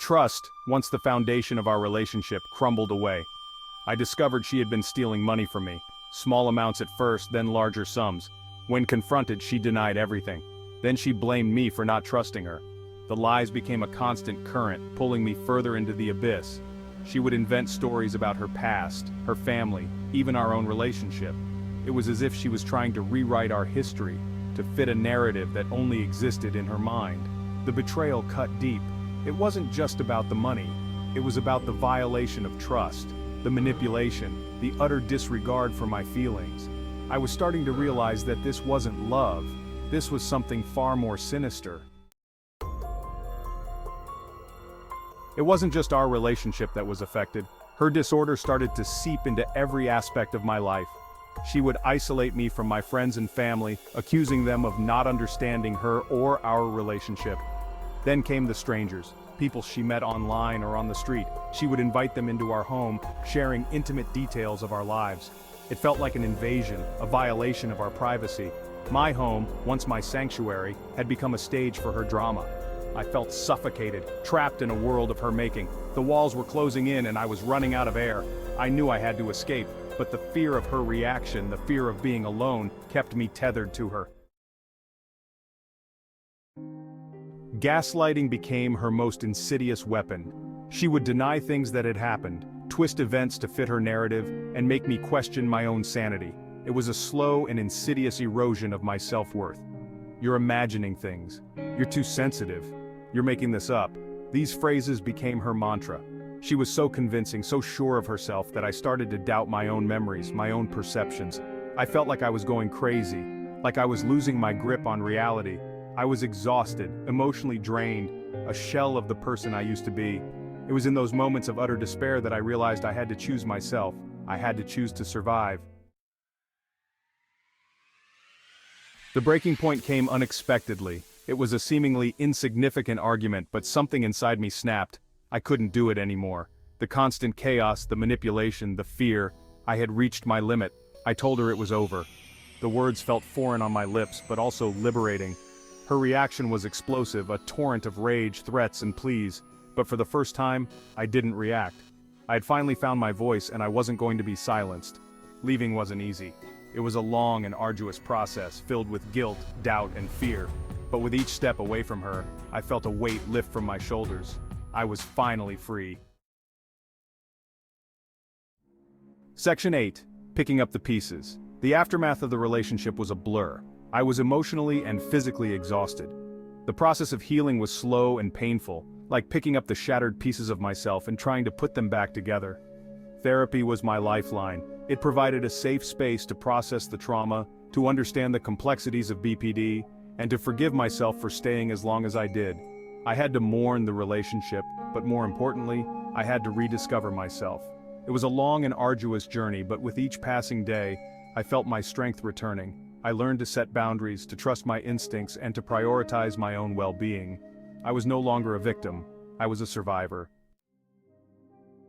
Trust, once the foundation of our relationship, crumbled away. I discovered she had been stealing money from me, small amounts at first, then larger sums. When confronted, she denied everything. Then she blamed me for not trusting her. The lies became a constant current, pulling me further into the abyss. She would invent stories about her past, her family, even our own relationship. It was as if she was trying to rewrite our history, to fit a narrative that only existed in her mind. The betrayal cut deep. It wasn't just about the money. It was about the violation of trust, the manipulation, the utter disregard for my feelings. I was starting to realize that this wasn't love. This was something far more sinister. It wasn't just our relationship that was affected. Her disorder started to seep into every aspect of my life. She would isolate me from my friends and family, accusing them of not understanding her or our relationship. Then came the strangers, people she met online or on the street. She would invite them into our home, sharing intimate details of our lives. It felt like an invasion, a violation of our privacy. My home, once my sanctuary, had become a stage for her drama. I felt suffocated, trapped in a world of her making. The walls were closing in and I was running out of air. I knew I had to escape, but the fear of her reaction, the fear of being alone, kept me tethered to her. Gaslighting became her most insidious weapon. She would deny things that had happened, twist events to fit her narrative, and make me question my own sanity. It was a slow and insidious erosion of my self-worth. You're imagining things. You're too sensitive. You're making this up. These phrases became her mantra. She was so convincing, so sure of herself that I started to doubt my own memories, my own perceptions. I felt like I was going crazy, like I was losing my grip on reality. I was exhausted, emotionally drained, a shell of the person I used to be. It was in those moments of utter despair that I realized I had to choose myself. I had to choose to survive. The breaking point came unexpectedly. It was a seemingly insignificant argument, but something inside me snapped. I couldn't do it anymore. The constant chaos, the manipulation, the fear. I had reached my limit. I told her it was over. The words felt foreign on my lips, but also liberating. Her reaction was explosive, a torrent of rage, threats, and pleas. But for the first time, I didn't react. I had finally found my voice, and I wasn't going to be silenced. Leaving wasn't easy. It was a long and arduous process, filled with guilt, doubt, and fear. But with each step away from her, I felt a weight lift from my shoulders. I was finally free. Section 8. Picking up the pieces. The aftermath of the relationship was a blur. I was emotionally and physically exhausted. The process of healing was slow and painful, like picking up the shattered pieces of myself and trying to put them back together. Therapy was my lifeline. It provided a safe space to process the trauma, to understand the complexities of BPD, and to forgive myself for staying as long as I did. I had to mourn the relationship, but more importantly, I had to rediscover myself. It was a long and arduous journey, but with each passing day, I felt my strength returning. I learned to set boundaries, to trust my instincts, and to prioritize my own well-being. I was no longer a victim. I was a survivor.